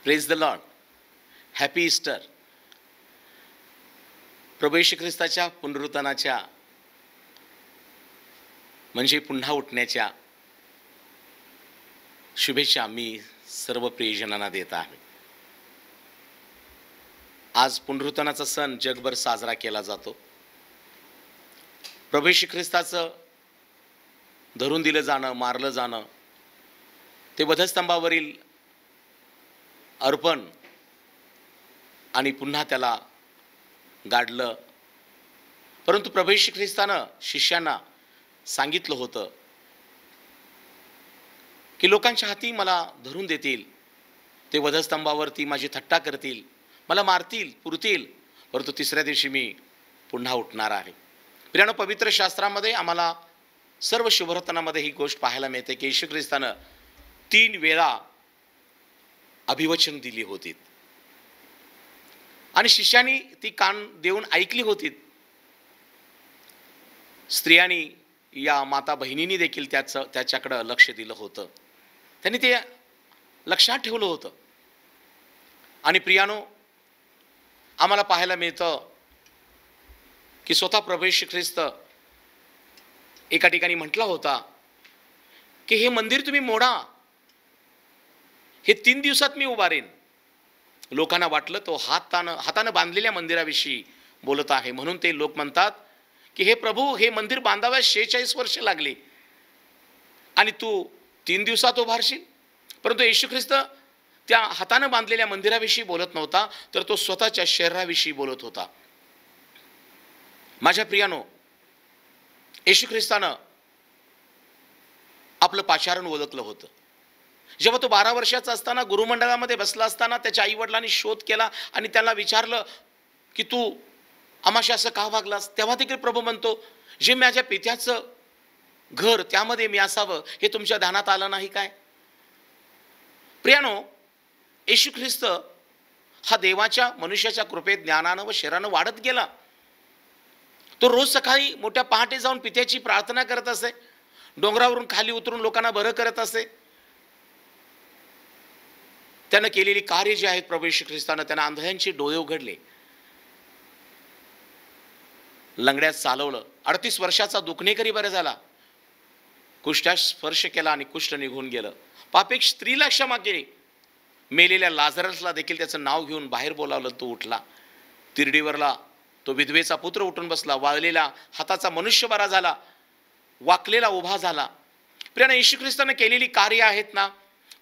Praise the lord. Happy Easter. प्रभू येशू ख्रिस्ताच्या पुनरुत्थानाच्या म्हणजे पुन्हा उठण्याच्या शुभेच्छा मी सर्व प्रियजनांना देत आहे. आज पुनरुत्थानाचा सण जगभर साजरा केला जातो. प्रभू येशू ख्रिस्ताचं धरून दिलं जाणं, मारलं जाणं, ते वधस्तंभावरील अर्पण आणि पुन्हा त्याला गाडलं. परंतु प्रभू येशू ख्रिस्तानं शिष्यांना सांगितलं होतं की लोकांच्या हाती मला धरून देतील, ते वधस्तंभावरती माझी थट्टा करतील, मला मारतील, पुरतील, परंतु तिसऱ्या दिवशी मी पुन्हा उठणार आहे. प्रियानो, पवित्र शास्त्रामध्ये आम्हाला सर्व शुभवर्तनामध्ये ही गोष्ट पाहायला मिळते की येशू ख्रिस्तानं 3 वेळा अभिवचन दिली होती आणि शिष्यांनी ती कान देऊन ऐकली होती. स्त्रियांनी, या माता बहिणींनी देखील त्याच्याकडं लक्ष दिलं होतं. त्यांनी ते लक्षात ठेवलं होतं. आणि प्रियानो, आम्हाला पाहायला मिळतं की स्वतः प्रभू येशू ख्रिस्त एका ठिकाणी म्हटला होता की हे मंदिर तुम्ही मोडा, हे 3 दिवसात मी उभारेन. लोकांना वाटलं तो हातानं बांधलेल्या मंदिराविषयी बोलत आहे, म्हणून ते लोक म्हणतात की हे प्रभू, हे मंदिर बांधाव्यास 46 वर्ष लागली आणि तू 3 दिवसात उभारशील. परंतु येशू ख्रिस्त त्या हातानं बांधलेल्या मंदिराविषयी बोलत नव्हता, तर तो स्वतःच्या शरीराविषयी बोलत होता. माझ्या प्रियानो, येशू ख्रिस्तानं आपलं पाचारण ओळखलं होतं. जेव्हा तो 12 वर्षाचा असताना गुरुमंडळामध्ये बसला असताना त्याच्या आईवडिलांनी शोध केला आणि त्याला विचारलं की तू आम्हाशी असं का वागलास, तेव्हा देखील प्रभू म्हणतो, जे माझ्या पित्याचं घर त्यामध्ये मी असावं हे तुमच्या ध्यानात आलं नाही काय. प्रियानो, येशू ख्रिस्त हा देवाच्या मनुष्याच्या कृपेत ज्ञानानं व शरीरानं वाढत गेला. तो रोज सकाळी मोठ्या पहाटे जाऊन पित्याची प्रार्थना करत असे, डोंगरावरून खाली उतरून लोकांना बरं करत असे. त्यानं केलेली कार्य जी आहेत प्रभू येशू ख्रिस्तानं, त्यानं आंधळ्यांचे डोळे उघडले, लंगड्यात चालवलं, 38 वर्षाचा दुखणेकरी बरं झाला, कुष्ठास स्पर्श केला आणि कुष्ठ निघून गेलं, पापेक स्त्रीला क्षमा केली, मेलेल्या लाजरसला देखील त्याचं नाव घेऊन बाहेर बोलावलं, तो उठला, तिरडीवरला तो विधवेचा पुत्र उठून बसला, वाळलेला हाताचा मनुष्य बरा झाला, वाकलेला उभा झाला. प्रियानं, येशू ख्रिस्तानं केलेली कार्य आहेत ना,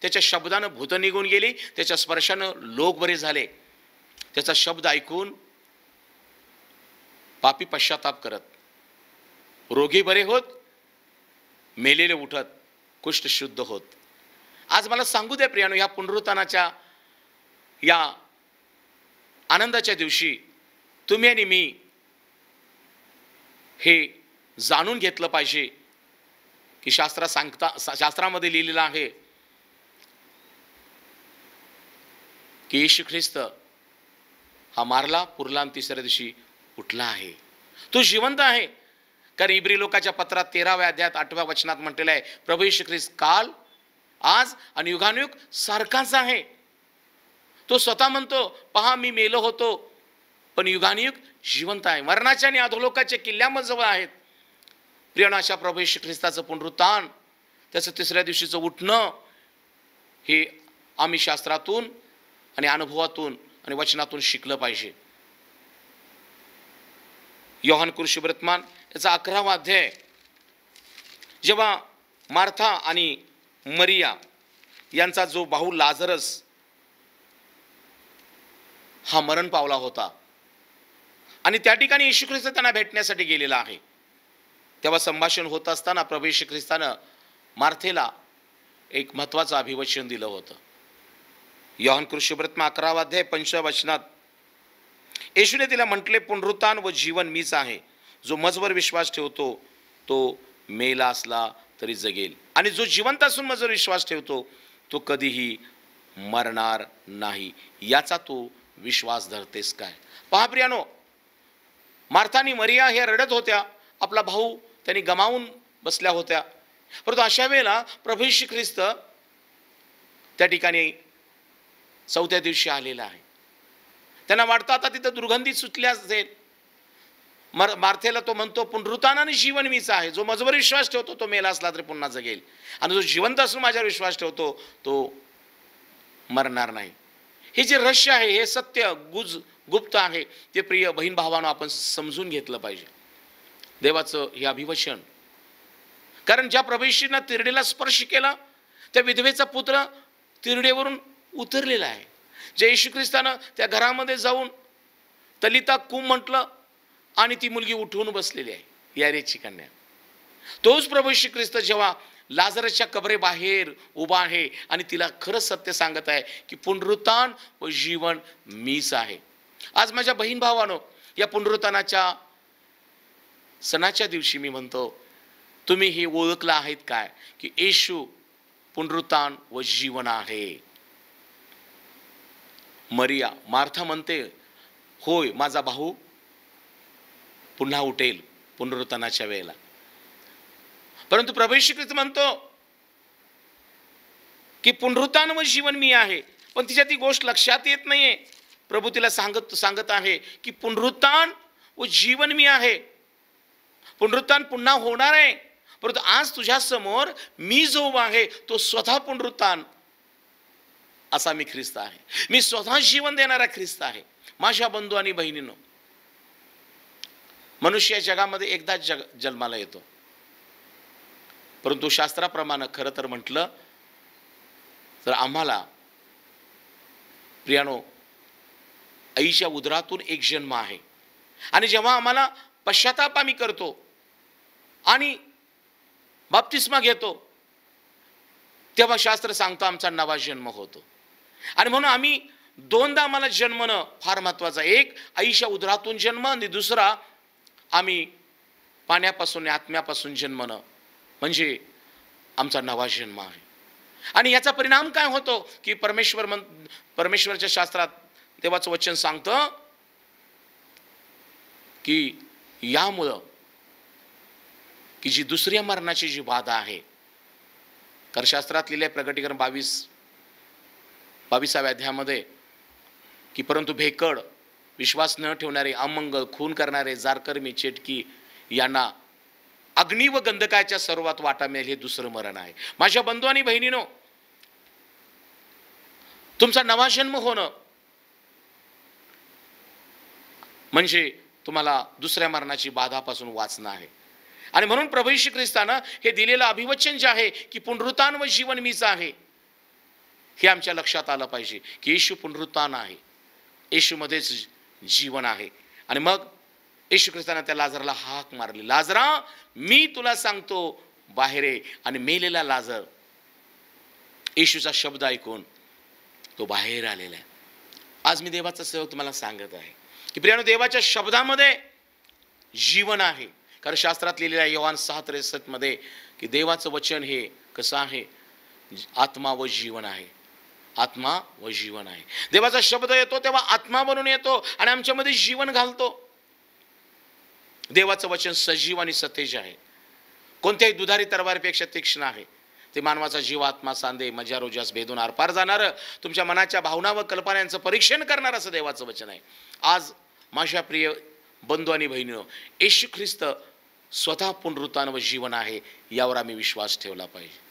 त्याच्या शब्दानं भूत निघून गेली, त्याच्या स्पर्शानं लोक बरे झाले. त्याचा शब्द ऐकून पापी पश्चाताप करत, रोगी बरे होत, मेलेले उठत, कुष्ठ शुद्ध होत. आज मला सांगू द्या प्रियानो, या पुनरुत्थानाच्या या आनंदाच्या दिवशी तुम्ही आणि मी हे जाणून घेतलं पाहिजे की शास्त्रामध्ये लिहिलेलं आहे की येशू ख्रिस्त हा मारला, पुरला आणि तिसऱ्या दिवशी उठला आहे. तो जिवंत आहे. कारण इब्री लोकाच्या पत्रात 13व्या अध्यायात 8व्या वचनात म्हटलेलं आहे, प्रभू येशू ख्रिस्त काल, आज आणि युगानुयुग सारखाच आहे. तो स्वतः म्हणतो, पहा मी मेलो होतो पण युगानुयुग जिवंत आहे. मरणाच्या आणि अधोलोकाच्या किल्ल्याजवळ आहेत. प्रियानो, अशा प्रभू येशू ख्रिस्ताचं पुनरुत्थान, त्याचं तिसऱ्या दिवशीचं उठणं, हे आम्ही शास्त्रातून आणि अनुभवातून आणि वचनातून शिकलं पाहिजे. योहान कृषिवर्तमान याचा 11वा अध्याय, जेव्हा मार्था आणि मरिया यांचा जो भाऊ लाजरस हा मरण पावला होता आणि त्या ठिकाणी येशू ख्रिस्त त्यांना भेटण्यासाठी गेलेला आहे, तेव्हा संभाषण होत असताना प्रभू येशू ख्रिस्तानं मार्थेला एक महत्त्वाचं अभिवचन दिलं होतं. योहान कृषिवर्तमान 11वा अध्याय 5व्या वचनात येशूने तिला म्हटले, पुनरुत्थान व जीवन मीच आहे. जो मजवर विश्वास ठेवतो तो मेला असला तरी जगेल, आणि जो जिवंत असून मजवर विश्वास ठेवतो तो कधीही मरणार नाही. याचा तू विश्वास धरतेस काय. पहा प्रियानो, मार्था आणि मरिया हे रडत होत्या, आपला भाऊ त्यांनी गमावून बसल्या होत्या. परंतु अशा वेळेला प्रभू येशू ख्रिस्त त्या ठिकाणी 4थ्या दिवशी आलेला आहे. त्यांना वाटतं आता तिथं दुर्गंधी सुटली असेल. मार्थेला तो म्हणतो, पुनरुत्थानाने जीवन मीच आहे. जो माझ्यावर विश्वास ठेवतो तो मेला असला तरी पुन्हा जगेल, आणि जो जिवंत असून माझ्यावर विश्वास ठेवतो तो मरणार नाही. हे जे रहस्य आहे, हे सत्य गुप्त आहे, ते प्रिय बहीण भावांनो आपण समजून घेतलं पाहिजे. देवाचं हे अभिवचन, कारण ज्या प्रभूंना तिरडेला स्पर्श केला त्या विधवेचा पुत्र तिरडेवरून उतरलेला आहे. जे येशू ख्रिस्तानं त्या घरामध्ये जाऊन तलिता कुम म्हटलं आणि ती मुलगी उठवून बसलेली आहे, यारेची कन्या. तोच प्रभू येशू ख्रिस्त जेव्हा लाजरसच्या कबरेबाहेर उभा आहे आणि तिला खरं सत्य सांगत आहे की पुनरुत्थान व जीवन मीच आहे. आज माझ्या बहीण भावानो, या पुनरुत्थानाच्या सणाच्या दिवशी मी म्हणतो, तुम्ही हे ओळखलं आहेत काय की येशू पुनरुत्थान व जीवन आहे. मरिया, मार्था म्हणते, होय माझा भाऊ पुन्हा उठेल पुनरुत्थानाच्या वेळेला. परंतु प्रभू येशू ख्रिस्त म्हणतो की पुनरुत्थान व जीवन मी आहे. पण तिच्या ती गोष्ट लक्षात येत नाहीये. प्रभू तिला सांगत आहे की पुनरुत्थान व जीवन मी आहे. पुनरुत्थान पुन्हा होणार आहे, परंतु आज तुझ्या समोर मी जो आहे तो स्वतः पुनरुत्थान असा मी ख्रिस्त आहे. मी स्वतः जीवन देणारा ख्रिस्त आहे. माझ्या बंधू आणि बहिणींनो, मनुष्य जगामध्ये एकदाच जन्माला येतो, परंतु शास्त्राप्रमाणे खरं तर म्हटलं तर आम्हाला प्रियानो आईच्या उदरातून एक जन्म आहे. आणि जेव्हा आम्हाला पश्चाताप आम्ही करतो आणि बाप्तिस्मा घेतो, तेव्हा शास्त्र सांगतो आमचा नवा जन्म होतो. आणि म्हणून आम्ही दोनदा आम्हाला जन्मणं फार महत्वाचं आहे. एक आईच्या उदरातून जन्म, आणि दुसरा आम्ही पाण्यापासून आत्म्यापासून जन्मणं म्हणजे आमचा नवा जन्म आहे. आणि याचा परिणाम काय होतो की परमेश्वरच्या शास्त्रात देवाचं वचन सांगतं की यामुळं की जी दुसऱ्या मरणाची जी बाधा आहे, कारण शास्त्रात लिहिले प्रकटीकरण 22व्या अध्यायामध्ये की परंतु भेकड, विश्वास न ठेवणारे, अमंगल, खून करणारे, जारकर्मी, चेटकी यांना अग्नी व गंधकाच्या सर्वात वाटा मिळेल. हे दुसरं मरण आहे. माझ्या बंधू आणि बहिणीनो, तुमचा नवा जन्म होणं म्हणजे तुम्हाला दुसऱ्या मरणाची बाधापासून वाचणं आहे. आणि म्हणून प्रभू येशू ख्रिस्तानं हे दिलेलं अभिवचन जे आहे की पुनरुत्थान व जीवन मीच आहे, हे आमच्या लक्षात आलं पाहिजे की येशू पुनरुत्थान आहे, येशूमध्येच जीवन आहे. आणि मग येशू ख्रिस्तानं त्या लाजरला हाक मारली, लाजरा मी तुला सांगतो बाहेर ये. आणि मेलेला लाजर येशूचा शब्द ऐकून तो बाहेर आलेला आहे. आज मी देवाचा सेवक तुम्हाला सांगत आहे की प्रियानो, देवाच्या शब्दामध्ये जीवन आहे. कारण शास्त्रात लिहिलेलं आहे योहान 6:63 मध्ये की देवाचं वचन हे कसं आहे, आत्मा व जीवन आहे. आत्मा व जीवन आहे. देवाचा शब्द येतो तेव्हा आत्मा बनून येतो आणि आमच्यामध्ये जीवन घालतो. देवाचं वचन सजीव आणि सतेज आहे. कोणत्याही दुधारी तलवारीपेक्षा तीक्ष्ण आहे. ते मानवाचा जीव, आत्मा, सांधे, मज्जा, रोजास भेदून आरपार जाणार, तुमच्या मनाच्या भावना व कल्पनांचं परीक्षण करणार असं देवाचं वचन आहे. आज माझ्या प्रिय बंधू आणि बहिणींनो, येशू ख्रिस्त स्वतः पुनरुत्थान व जीवन आहे, यावर आम्ही विश्वास ठेवला पाहिजे.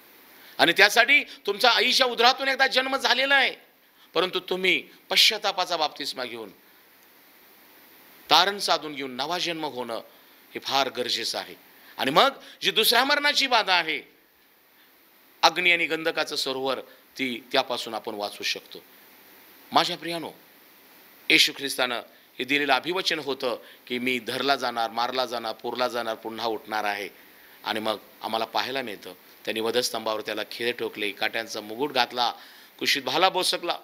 आणि त्यासाठी तुमचा आईच्या उदरातून एकदा जन्म झालेला आहे, परंतु तुम्ही पश्चातापाचा बाप्तिस्मा घेऊन, तारण साधून घेऊन नवा जन्म होणं हे फार गरजेचं आहे. आणि मग जी दुसऱ्या मरणाची बाधा आहे, अग्नी आणि गंधकाचं सरोवर, त्यापासून आपण वाचू शकतो. माझ्या प्रियानो, येशू ख्रिस्तानं हे दिलेलं अभिवचन होतं की मी धरला जाणार, मारला जाणार, पुरला जाणार, पुन्हा उठणार आहे. आणि मग आम्हाला पाहायला मिळतं त्यांनी वधस्तंभावर त्याला खिळे ठोकले, काट्यांचा मुकुट घातला, कुशीत भाला बोसकला.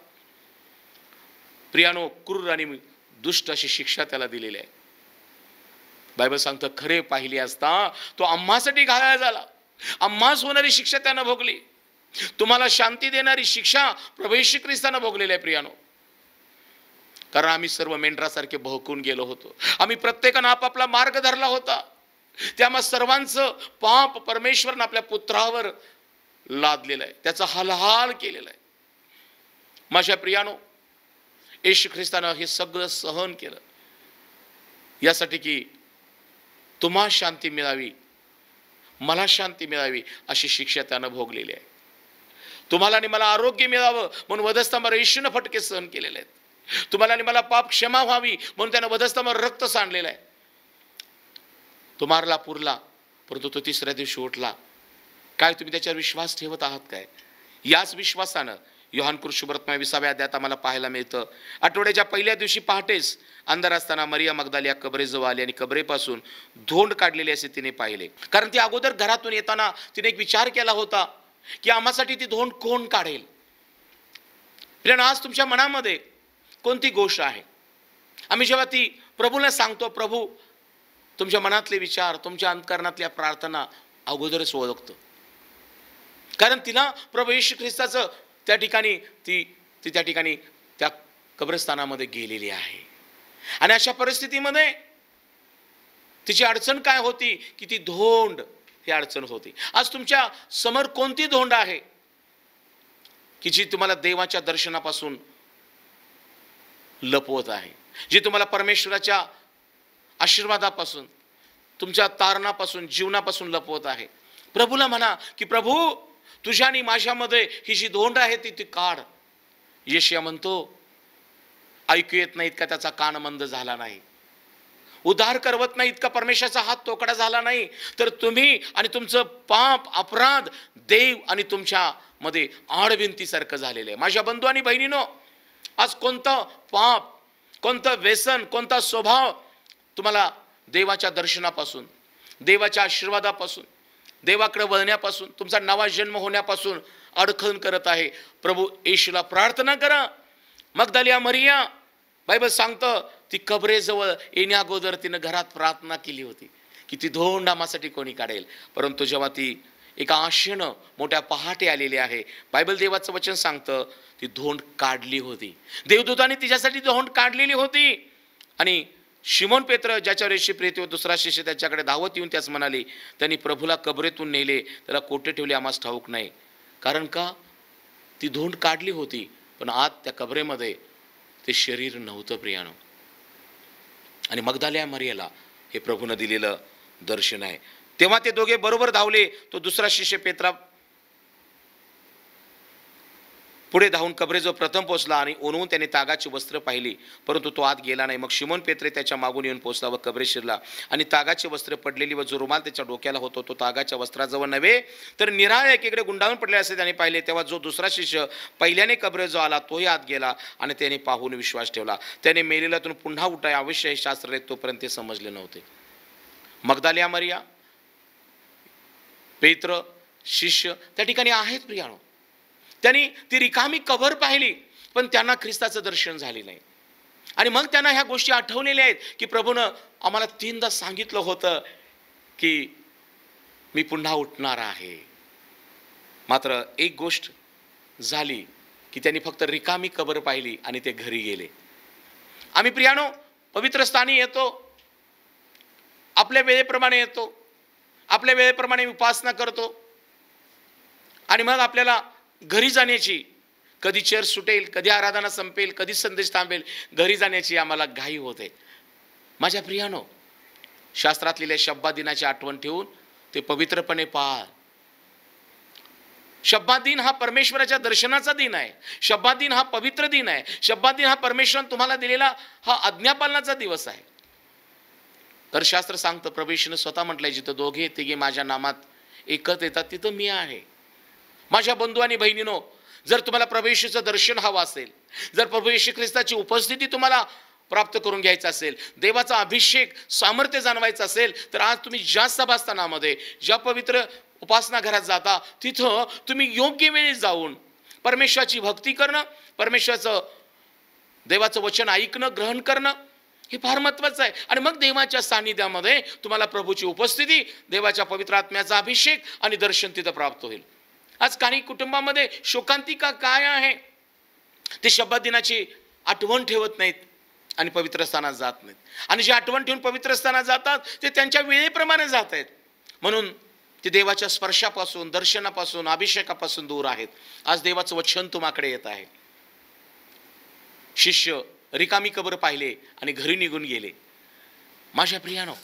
प्रियानो, क्रूर आणि दुष्ट अशी शिक्षा त्याला दिलेली आहे. बायबल सांगतं खरे पाहिली असता तो आम्हासाठी घालायला झाला, आम्हास होणारी शिक्षा त्यानं भोगली. तुम्हाला शांती देणारी शिक्षा प्रभू येशू ख्रिस्तानं भोगलेली आहे प्रियानो. कारण आम्ही सर्व मेंढरासारखे भोकून गेलो होतो. आम्ही प्रत्येकानं आपापला मार्ग धरला होता. त्यामुळे सर्वांचं पाप परमेश्वरनं आपल्या पुत्रावर लादलेलं आहे, त्याचा हालहाल केलेला आहे. माझ्या प्रियानो, येशू ख्रिस्तानं हे सगळं सहन केलं यासाठी की तुम्हा शांती मिळावी, मला शांती मिळावी अशी शिक्षा त्यानं भोगलेली आहे. तुम्हाला आणि मला आरोग्य मिळावं म्हणून वधस्तंभावर येशूनं फटके सहन केलेले आहेत. तुम्हाला आणि मला पाप क्षमा व्हावी म्हणून त्यानं वधस्तंभावर रक्त सांडलेलं आहे. तो मारला पुरला, परंतु तो तिसऱ्या दिवशी उठला. काय तुम्ही त्याच्यावर विश्वास ठेवत आहात काय? याच विश्वासानं योहान कृष्णवर्तमान 20व्या अध्यायात आम्हाला पाहायला मिळतं. आठवड्याच्या पहिल्या दिवशी पहाटेच अंधार असताना मरिया मगदलिनी कबरेजवळ आली आणि कबरेपासून धोंड काढलेले असे तिने पाहिले. कारण ती अगोदर घरातून येताना तिने एक विचार केला होता की आम्हासाठी ती धोंड कोण काढेल. प्रियानो, आज तुमच्या मनामध्ये कोणती गोष्ट आहे? आम्ही जेव्हा ती प्रभूला सांगतो, प्रभू तुमच्या मनातले विचार, तुमच्या अंतःकरणातल्या प्रार्थना अगोदरच ओळखतो. कारण तिला प्रभू येशू ख्रिस्ताचं त्या ठिकाणी ती त्या ठिकाणी त्या कब्रस्थानामध्ये गेलेली आहे. आणि अशा परिस्थितीमध्ये तिची अडचण काय होती की ती धोंड ही अडचण होती. आज तुमच्या समोर कोणती धोंड आहे की जी तुम्हाला देवाच्या दर्शनापासून लपवत आहे, जी तुम्हाला परमेश्वराच्या आशीर्वादापासून, तुमच्या तारणापासून, जीवनापासून लपवत आहे? प्रभूला म्हणा की प्रभू तुझ्या आणि माझ्यामध्ये ही जी धोंड आहे ती काढ. येशया म्हणतो, ऐकू येत नाहीत का त्याचा कान मंद झाला नाही, उद्धार करवत नाहीत का परमेश्वराचा हात तोकडा झाला नाही, तर तुम्ही आणि तुमचं पाप अपराध देव आणि तुमच्या मध्ये आडविंतीसारखं झालेलं आहे. माझ्या बंधू आणि बहिणीनो, आज कोणतं पाप, कोणतं व्यसन, कोणता स्वभाव तुम्हाला देवाच्या दर्शनापासून, देवाच्या आशीर्वादापासून, देवाकडे वळण्यापासून, तुमचा नवा जन्म होण्यापासून अडखण करत आहे? प्रभू येशूला प्रार्थना करा. मगदलिनी मरिया, बायबल सांगतं, ती कबरेजवळ येण्या अगोदर तिनं घरात प्रार्थना केली होती की ती धोंड आम्हासाठी कोणी काढेल. परंतु जेव्हा ती एका आशेनं मोठ्या पहाटे आलेली आहे, बायबल देवाचं वचन सांगतं ती धोंड काढली होती. देवदूताने तिच्यासाठी धोंड काढलेली होती. आणि शिमोन पेत्र, ज्याच्यावर येशू प्रेरित दुसरा शिष्य त्याच्याकडे धावत येऊन त्याच म्हणाले, त्यांनी प्रभूला कबरेतून नेले, त्याला कोठे ठेवले आम्हास ठाऊक नाही. कारण का? ती धोंड काढली होती, पण आत त्या कबरेमध्ये ते शरीर नव्हतं प्रियानो. आणि मगदलिनी मरियाला हे प्रभूनं दिलेलं दर्शन आहे. तेव्हा ते दोघे बरोबर धावले. तो दुसरा शिष्य पेत्रा पुढे धावून कबरेजवळ प्रथम पोहोचला आणि ओनवून त्याने तागाची वस्त्र पाहिली, परंतु तो आत गेला नाही. मग शिमोन पेत्रे त्याच्या मागून येऊन पोहोचला व कबरे शिरला आणि तागाची वस्त्र पडलेली व जो रुमाल त्याच्या डोक्याला होतो तो तागाच्या वस्त्राजवळ नव्हे तर निराळ्या एकीकडे गुंडाळून पडले असे त्याने पाहिले. तेव्हा जो दुसरा शिष्य पहिल्याने कबरेजवळ आला तोही आत गेला आणि त्याने पाहून विश्वास ठेवला. त्याने मेलेल्यातून पुन्हा उठाय अवश्य हे शास्त्र आहे, तोपर्यंत ते समजले नव्हते. मगदलिनी मरिया, पेत्र शिष्य त्या ठिकाणी आहेत प्रियानो. त्यांनी ती रिकामी कबर पाहिली, पण त्यांना ख्रिस्ताचं दर्शन झाले नाही. आणि मग त्यांना ह्या गोष्टी आठवलेल्या आहेत की प्रभूनं आम्हाला 3दा सांगितलं होतं की मी पुन्हा उठणार आहे. मात्र एक गोष्ट झाली की त्यांनी फक्त रिकामी कबर पाहिली आणि ते घरी गेले. आम्ही प्रियानो पवित्र स्थानी येतो, आपल्या वेळेप्रमाणे येतो, आपल्या वेळेप्रमाणे उपासना करतो आणि मग आपल्याला घरी जाण्याची, कधी चर्च सुटेल, कधी आराधना संपेल, कधी संदेश थांबेल, घरी जाण्याची आम्हाला घाई होते. माझ्या प्रियानो, शास्त्रातलेल्या शब्बात दिनाची आठवण ठेवून ते पवित्रपणे पाळ. शब्बात दिन हा परमेश्वराच्या दर्शनाचा दिन आहे. शब्बात दिन हा पवित्र दिन आहे. शब्बात दिन हा परमेश्वराने तुम्हाला दिलेला हा आज्ञापालनाचा दिवस आहे. तर शास्त्र सांगतं, प्रभू येशूने स्वतः म्हटलंय, जिथं दोघे तिघे माझ्या नामात एकत्र येतात तिथं मी आहे. माझ्या बंधू आणि बहिणीनो, जर तुम्हाला प्रभू येशूचं दर्शन हवं असेल, जर प्रभू येशू ख्रिस्ताची उपस्थिती तुम्हाला प्राप्त करून घ्यायचा असेल, देवाचा अभिषेक सामर्थ्य जाणवायचं असेल, तर आज तुम्ही ज्या सभास्थानामध्ये, ज्या पवित्र उपासना घरात जाता, तिथं तुम्ही योग्य वेळी जाऊन परमेश्वराची भक्ती करणं, परमेश्वराचं देवाचं वचन ऐकणं, ग्रहण करणं हे फार महत्वाचं आहे. आणि मग देवाच्या सानिध्यामध्ये तुम्हाला प्रभूची उपस्थिती, देवाच्या पवित्र आत्म्याचा अभिषेक आणि दर्शन तिथं प्राप्त होईल. आज काही कुटुंबामध्ये शोकांतिका काय आहे, ते शब्बात दिनाची आठवण ठेवत नाहीत आणि पवित्र स्थानात जात नाहीत. आणि जे आठवण ठेवून पवित्र स्थानात जातात ते त्यांच्या वेळेप्रमाणे जात आहेत, म्हणून ते देवाच्या स्पर्शापासून, दर्शनापासून, अभिषेकापासून दूर आहेत. आज देवाचं वचन तुम्हाकडे येत आहे. शिष्य रिकामी कबर पाहिले आणि घरी निघून गेले. माझ्या प्रियानो,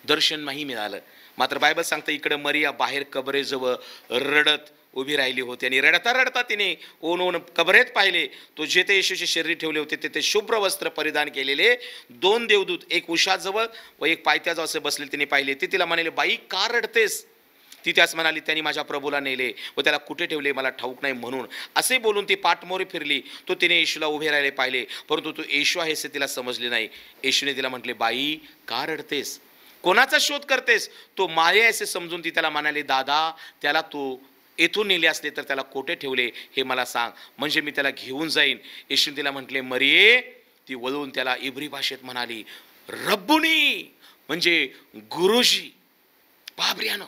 दर्शन नाही मिळालं. मात्र बायबल सांगतं इकडे मरिया बाहेर कबरेजवळ रडत उभी राहिली होती आणि रडता रडता तिने ओन कबरेत पाहिले. तो जेथे येशूचे शरीर ठेवले होते तेथे शुभ्र वस्त्र परिधान केलेले 2 देवदूत, एक उशाजवळ व एक पायथ्याजवळ असे बसले तिने पाहिले. ते तिला म्हणाले, बाई का रडतेस? ती त्यास म्हणाली, त्यांनी माझ्या प्रभूला नेले व त्याला कुठे ठेवले मला ठाऊक नाही म्हणून. असे बोलून ती पाठमोरी फिरली. तो तिने येशूला उभे राहिले पाहिले, परंतु तो येशू आहे असे तिला समजले नाही. येशूने तिला म्हटले, बाई का रडतेस? कोणाचा शोध करतेस? तो माया असे समजून ती त्याला म्हणाले, दादा, त्याला तू येथून नेले असले तर त्याला कोठे ठेवले हे मला सांग, म्हणजे मी त्याला घेऊन जाईन. येशूने तिला म्हटले, मरिये. ती वळून त्याला इब्री भाषेत म्हणाली, रब्बुनी, म्हणजे गुरुजी. बाबऱ्यानं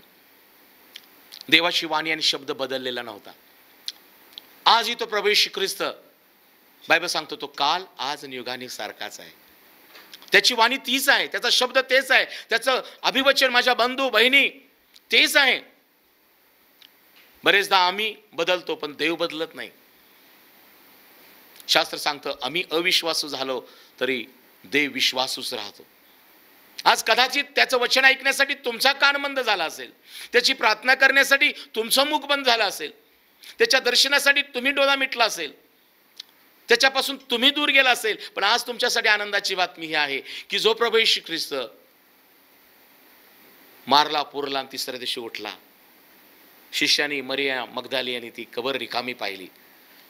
देवाची वाणी आणि शब्द बदललेला नव्हता. आजही तो प्रभू येशू ख्रिस्त, बायबल सांगतो, तो काल आज आणि युगाने सारखाच आहे. त्याची वाणी तीच आहे, त्याचा शब्द तेच आहे, त्याचं अभिवचन माझ्या बंधू बहिणी तेच आहे. बरेचदा आम्ही बदलतो पण देव बदलत नाही. शास्त्र सांगतं आम्ही अविश्वासू झालो तरी देव विश्वासूच राहतो. आज कदाचित त्याचं वचन ऐकण्यासाठी तुमचा कान बंद झाला असेल, त्याची प्रार्थना करण्यासाठी तुमचं मुख बंद झालं असेल, त्याच्या दर्शनासाठी तुम्ही डोळा मिटला असेल, त्याच्यापासून तुम्ही दूर गेला असेल. पण आज तुमच्यासाठी आनंदाची बातमी ही आहे की जो प्रभू येशू ख्रिस्त मारला, पुरला आणि तिसऱ्या दिवशी उठला. शिष्यानी मरिया मगदलिनी ती कबर रिकामी पाहिली.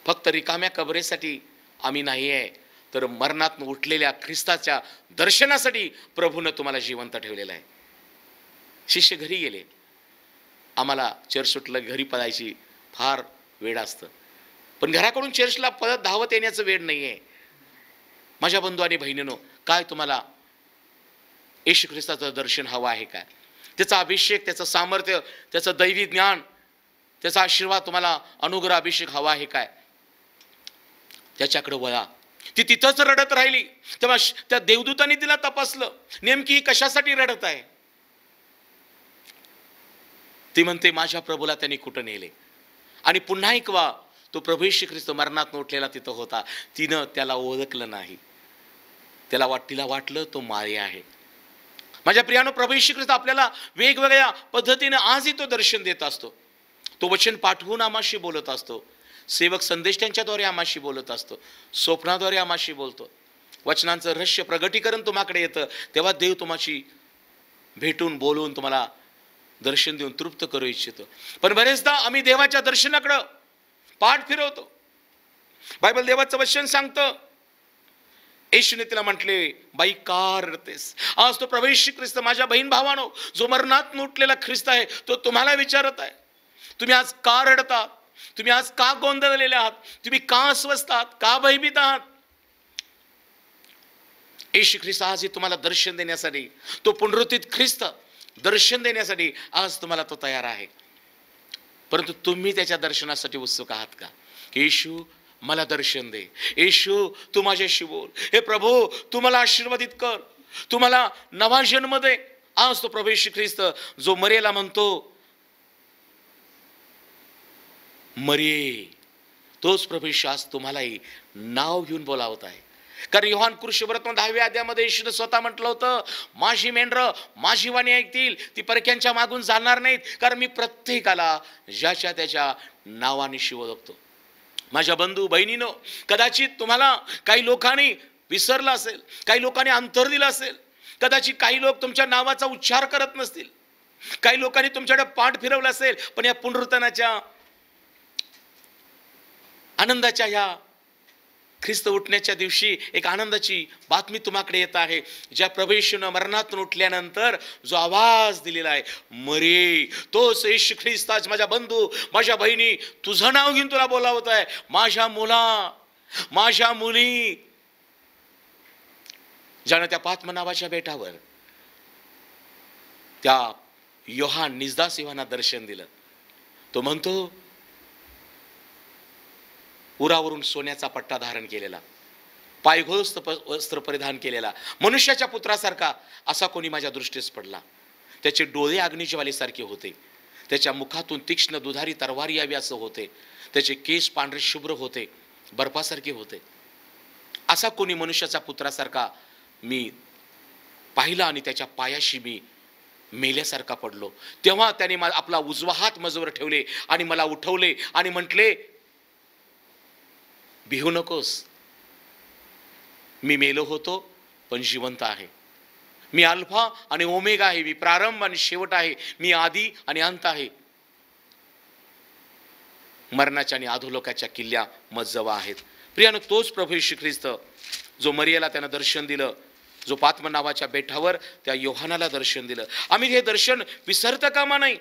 फक्त रिकाम्या कबरेसाठी आम्ही नाही आहे, तर मरणात उठलेल्या ख्रिस्ताच्या दर्शनासाठी प्रभूनं तुम्हाला जिवंत ठेवलेलं आहे. शिष्य घरी गेले. आम्हाला चर्च सुटलं घरी पळायची फार वेळ असतं, पण घराकडून चर्चला परत धावत येण्याचं वेळ नाही आहे. माझ्या बंधू आणि बहिणींनो, काय तुम्हाला येशू ख्रिस्ताचं दर्शन हवं आहे काय? त्याचा अभिषेक, त्याचं सामर्थ्य, त्याचं दैवी ज्ञान, त्याचा आशीर्वाद, तुम्हाला अनुग्रह अभिषेक हवा आहे काय? त्याच्याकडे वळा. ती तिथंच रडत राहिली. तेव्हा त्या देवदूतांनी तिला तपासलं, नेमकी कशासाठी रडत आहे. ती म्हणते, माझ्या प्रभूला त्यांनी कुठं नेले. आणि पुन्हा एकवा तो प्रभू येशू ख्रिस्त मरणात उठलेला तिथं होता. तिनं त्याला ओळखलं नाही. तिला वाटलं तो मारिया आहे. माझ्या प्रियानो, प्रभू येशू ख्रिस्त आपल्याला वेगवेगळ्या पद्धतीने आजही तो दर्शन देत असतो. तो वचन पाठवून आम्हाशी बोलत असतो. सेवक संदेश त्यांच्याद्वारे आम्हाशी बोलत असतो. स्वप्नाद्वारे आम्हाशी बोलतो. वचनांचं रहस्य प्रगटीकरण तुम्हाकडे येतं, तेव्हा देव तुम्हाशी भेटून बोलून तुम्हाला दर्शन देऊन तृप्त करू इच्छितो. पण बरेचदा आम्ही देवाच्या दर्शनाकडं पाठ फिरवतो. बायबल देवाचं वचन सांगतं, येशूने तिला म्हटले, बाई का रडतेस? आज तो प्रभू येशू ख्रिस्त, माझ्या बहीण भावानो, जो मरणात उठलेला ख्रिस्त आहे, तो तुम्हाला विचारत आहे, तुम्ही आज का रडतात? तुम्ही आज का गोंधळलेले आहात? तुम्ही का अस्वस्थ आहात? का भयभीत आहात? येशू ख्रिस्त आज तुम्हाला दर्शन देण्यासाठी, तो पुनरुत्थित ख्रिस्त दर्शन देण्यासाठी आज तुम्हाला तो तयार आहे. परंतु तुम्ही त्याच्या दर्शनासाठी उत्सुक आहात का? येशू मला दर्शन दे, येशू तू माझ्याशी बोल, हे प्रभू तू मला आशीर्वादित कर, तू मला नवा जन्म दे. आज तो प्रभू येशू ख्रिस्त जो मरियेला म्हणतो, मरिये, तोच प्रभू येशू आज तुम्हालाही नाव घेऊन बोलावत आहे. कारण योहान कृष्णवर्तमान 10व्या अध्यायामध्ये येशूने स्वतः म्हटलं होतं, माझी मेंढरं माझी वाणी ऐकतील, ती परक्यांच्या मागून जाणार नाहीत, कारण मी प्रत्येकाला ज्याच्या त्याच्या नावाने ओळखतो. माझ्या बंधू बहिणीनो, कदाचित तुम्हाला काही लोकांनी विसरलं असेल, काही लोकांनी अंतर दिलं असेल, कदाचित काही लोक तुमच्या नावाचा उच्चार करत नसतील, काही लोकांनी तुमच्याकडे पाठ फिरवलं असेल. पण या पुनरुत्थानाच्या आनंदाच्या या ख्रिस्त उठण्याच्या दिवशी एक आनंदाची बातमी तुम्हाकडे येत आहे. ज्या प्रभू येशूने मरणातून उठल्यानंतर जो आवाज दिलेला आहे, मरिये, तोच येशू ख्रिस्त आज माझ्या बंधू माझ्या बहिणी तुझं नाव घेऊन तुला बोलावत आहे. माझ्या मुला, माझ्या मुली, ज्यानं त्या पात्म नावाच्या बेटावर त्या योहान निजदास योहाना दर्शन दिलं, तो म्हणतो, उरावरून सोन्याचा पट्टा धारण केलेला, पायघोळ वस्त्र परिधान केलेला, मनुष्याच्या पुत्रासारखा असा कोणी माझ्या दृष्टीस पडला. त्याचे डोळे अग्निज्वालेसारखे होते, त्याच्या मुखातून तीक्ष्ण दुधारी तरवार यावी असं होते, त्याचे केस पांढरे शुभ्र होते, बर्फासारखे होते. असा कोणी मनुष्याचा पुत्रासारखा मी पाहिला आणि त्याच्या पायाशी मी मेल्यासारखा पडलो. तेव्हा त्याने आपला उजवा हात माझ्यावर ठेवले आणि मला उठवले आणि म्हटले, भिवू नकोस, मी मेलो होतो पण जिवंत आहे. मी अल्फा आणि ओमेगा आहे, मी प्रारंभ आणि शेवट आहे, मी आदी आणि अंत आहे. मरणाच्या आणि अधोलोकाच्या किल्ल्या मजजवळ आहेत. प्रियानो, तोच प्रभू येशू ख्रिस्त जो मरियेला त्यानं दर्शन दिलं, जो पात्म नावाच्या बेटावर त्या योहानाला दर्शन दिलं, आम्ही हे दर्शन विसरता कामा नाही.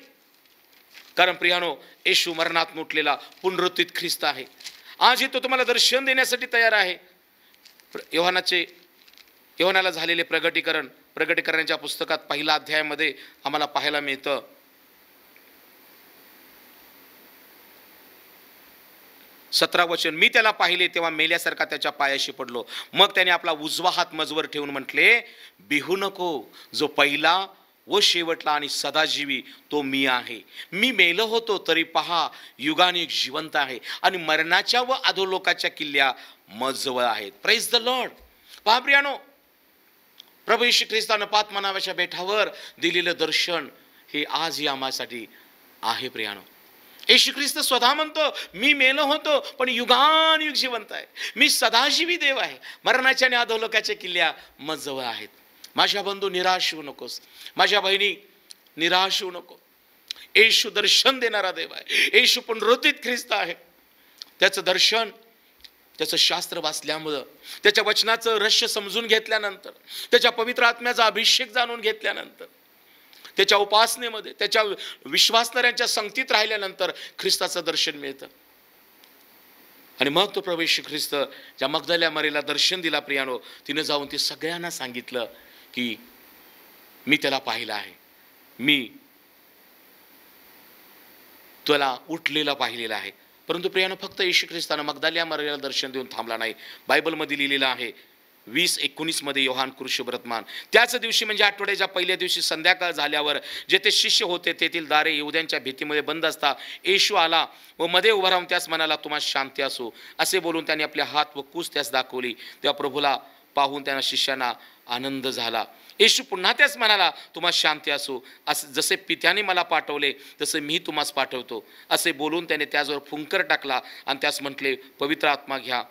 कारण प्रियानो, येशू मरणात उठलेला पुनरुत्थित ख्रिस्त आहे. आजही तो तुम्हाला दर्शन देण्यासाठी तयार आहे. योहानाला झालेले प्रगटीकरणाच्या पुस्तकात पहिल्या अध्यायामध्ये आम्हाला पाहायला मिळतं, 17 वचन, मी त्याला पाहिले तेव्हा मेल्यासारखा त्याच्या पायाशी पडलो. मग त्याने आपला उजवा हात मजवर ठेवून म्हटले, भिवू नको, जो पहिला व शेवटला आणि सदाजीवी तो मी आहे. मी मेलो होतो तरी पहा युगानुयुग जिवंत आहे आणि मरणाच्या व अधोलोकाच्या किल्ल्या मजजवळ आहेत. Praise the Lord. पहा प्रियानो, प्रभू येशू ख्रिस्तानं पात्म नावाच्या बेटावर दिलेलं दर्शन हे आजही आम्हासाठी आहे. प्रियानो, येशू ख्रिस्त स्वतः म्हणतो, मी मेलो होतो पण युगानुयुग जिवंत आहे. मी सदाजीवी देव आहे. मरणाच्या आणि अधोलोकाच्या किल्ल्या मजजवळ आहेत. माझ्या बंधू, निराश होऊ नकोस. माझ्या बहिणी, निराश होऊ नको. येशू दर्शन देणारा देव आहे. येशू पुनरुत्थित ख्रिस्त आहे. त्याचं दर्शन, त्याचं शास्त्र वाचल्यामुळं, त्याच्या वचनाचं रहस्य समजून घेतल्यानंतर, त्याच्या पवित्र आत्म्याचा अभिषेक जाणून घेतल्यानंतर, त्याच्या उपासनेमध्ये, त्याच्या विश्वासणाऱ्यांच्या संगतीत राहिल्यानंतर ख्रिस्ताचं दर्शन मिळतं. आणि मग तो प्रभू येशू ख्रिस्त ज्या मगदल्या मरीला दर्शन दिला प्रियानो, तिने जाऊन ते सगळ्यांना सांगितलं की मी त्याला पाहिलं आहे, मी त्याला उठलेला पाहिलेला आहे. परंतु प्रियानो, फक्त येशू ख्रिस्तानं मगदल्या मरीला दर्शन देऊन थांबला नाही. बायबलमध्ये लिहिलेलं आहे 20:19 मध्ये योहान कृष्णवर्तमान, त्याच दिवशी म्हणजे आठवड्याच्या पहिल्या दिवशी संध्याकाळ झाल्यावर जेथे शिष्य होते तेथील दारे यहुद्यांच्या भीतीमुळे बंद असता येशू आला व मध्ये उभा राहून त्यास म्हणाला, तुम्हाला शांती असो. असे बोलून त्याने आपले हात व कूस त्यास दाखवली. तेव्हा प्रभूला पाहून त्यांना शिष्यांना आनंद झाला. येशू पुन्हा त्यास म्हणाला, तुम्हाला शांती असो. असे जसे पित्याने मला पाठवले तसे मी तुम्हास पाठवतो. असे बोलून त्याने त्याजवळ फुंकर टाकला आणि त्यास म्हटले, पवित्र आत्मा घ्या.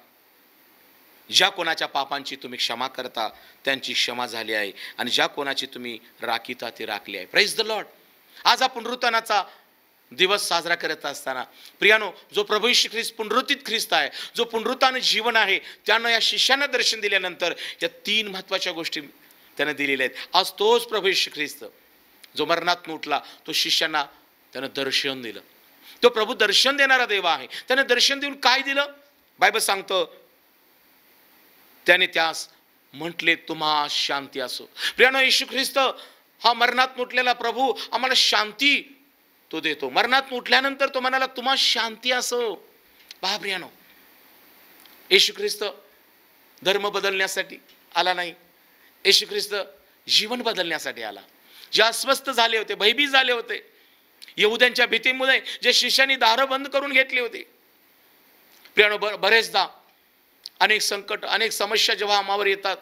ज्या कोणाच्या पापांची तुम्ही क्षमा करता त्यांची क्षमा झाली आहे आणि ज्या कोणाची तुम्ही राखीता ती राखली आहे. Praise the Lord. आज हा पुनरुत्थानाचा दिवस साजरा करत असताना प्रियानो, जो प्रभू येशू ख्रिस्त पुनरुत्थित ख्रिस्त आहे, जो पुनरुत्थान जीवन आहे, त्यानं या शिष्यांना दर्शन दिल्यानंतर या 3 महत्त्वाच्या गोष्टी त्यानं दिलेल्या आहेत. आज तोच प्रभू येशू ख्रिस्त जो मरणात उठला, तो शिष्यांना त्यानं दर्शन दिलं. तो प्रभू दर्शन देणारा देव आहे. त्यानं दर्शन देऊन काय दिलं? बायबल सांगतं, त्याने त्यास म्हटले, तुम्हा शांती असो. प्रियानो, येशू ख्रिस्त हा मरणात उठलेला प्रभू आम्हाला शांती तो देतो. मरणात उठल्यानंतर तो म्हणाला, तुम्हा शांती असो. पहा प्रियानो, येशू ख्रिस्त धर्म बदलण्यासाठी आला नाही. येशू ख्रिस्त जीवन बदलण्यासाठी आला. जे अस्वस्थ झाले होते, भयभीत झाले होते, यहुद्यांच्या भीतीमुळे जे शिष्यांनी दारं बंद करून घेतली होती. प्रियानो, बरेचदा अनेक संकट, अनेक समस्या जेव्हा आम्हावर येतात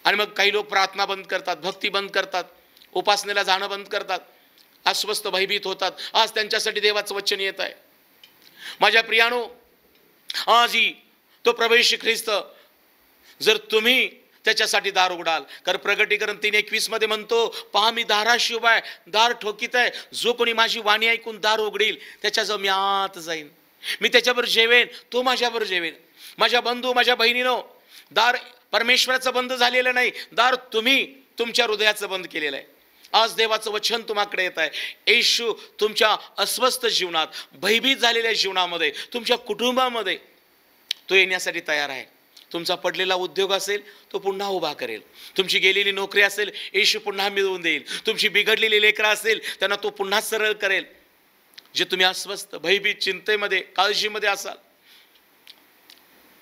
आणि मग काही लोक प्रार्थना बंद करतात, भक्ती बंद करतात, उपासनेला जाणं बंद करतात, अस्वस्थ भयभीत होतात. आज त्यांच्यासाठी देवाचं वचन येत आहे. माझ्या प्रियानो, आजही तो प्रभू येशू ख्रिस्त, जर तुम्ही त्याच्यासाठी दार उघडाल, कारण प्रगटीकरण 3:21 मध्ये म्हणतो, पहा मी दाराशी उभा आहे, दार ठोकीत आहे. जो कोणी माझी वाणी ऐकून दार उघडील त्याच्याजवळ मी आत जाईन, मी त्याच्याबरोबर जेवेन, तो माझ्याबरोबर जेवेन. माझ्या बंधू, माझ्या बहिणीनो, दार परमेश्वराचं बंद झालेलं नाही, दार तुम्ही तुमच्या हृदयाचं बंद केलेलं आहे. आज देवाचं वचन तुम्हाकडे येत आहे. येशू तुमच्या अस्वस्थ जीवनात, भयभीत झालेल्या जीवनामध्ये, तुमच्या कुटुंबामध्ये तो येण्यासाठी तयार आहे. तुमचा पडलेला उद्योग असेल तो पुन्हा उभा करेल. तुमची गेलेली नोकरी असेल, येशू पुन्हा मिळवून देईल. तुमची बिघडलेली लेकरं असेल, त्यांना तो पुन्हा सरळ करेल. जे तुम्ही अस्वस्थ, भयभीत, चिंतेमध्ये, काळजीमध्ये असाल,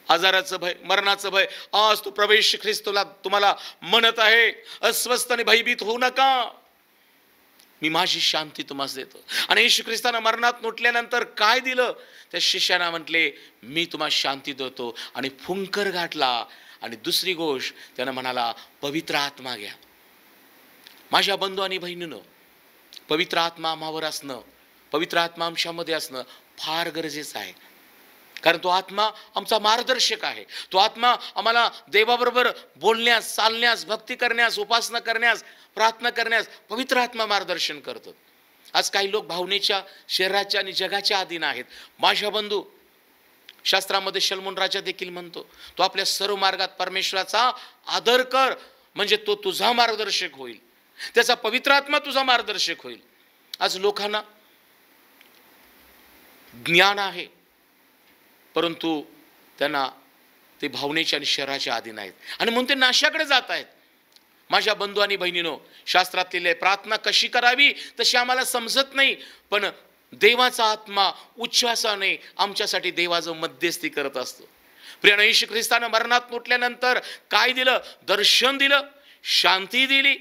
आजाराचं भय, मरणाचं भय, आज तो प्रभू येशू ख्रिस्त तुम्हाला म्हणत आहे, अस्वस्थ आणि भयभीत होऊ नका. मी माझी शांती तुम्हाला देतो. आणि येशू ख्रिस्तानं मरणात उठल्यानंतर काय दिलं? त्या शिष्यांना म्हटले, मी तुम्हाला शांती देतो. आणि फुंकर गाठला. आणि दुसरी गोष्ट त्यानं म्हणाला, पवित्र आत्मा घ्या. माझ्या बंधू आणि बहिणीनं, पवित्र आत्मा आम्हावर असणं, पवित्र आत्मा आमच्यामध्ये असणं फार गरजेचं आहे. कारण तो आत्मा आमचा मार्गदर्शक आहे. तो आत्मा आम्हाला देवाबरोबर बोलण्यास, चालण्यास, भक्ती करण्यास, उपासना करण्यास, प्रार्थना करण्यास पवित्र आत्मा मार्गदर्शन करतो. आज काही लोक भावनेच्या, शरीराच्या आणि जगाच्या अधीन आहेत. माझ्या बंधू, शास्त्रामध्ये शलोमोन राजा देखील म्हणतो, तो आपल्या सर्व मार्गात परमेश्वराचा आदर कर, म्हणजे तो तुझा मार्गदर्शक होईल. त्याचा पवित्र आत्मा तुझा मार्गदर्शक होईल. आज लोकांना ज्ञान आहे, परंतु त्यांना ते भावनेच्या आणि शरीराच्या अधीन आहेत आणि म्हणून ते नाशाकडे जात आहेत. माझ्या बंधू आणि बहिणीनो, शास्त्रात लिहिले प्रार्थना कशी करावी तशी आम्हाला समजत नाही, पण देवाचा आत्मा उच्छ्वासाने आमच्यासाठी देवाचं मध्यस्थी करत असतो. प्रिय येशू ख्रिस्तानं मरणात उठल्यानंतर काय दिलं? दर्शन दिलं, शांती दिली,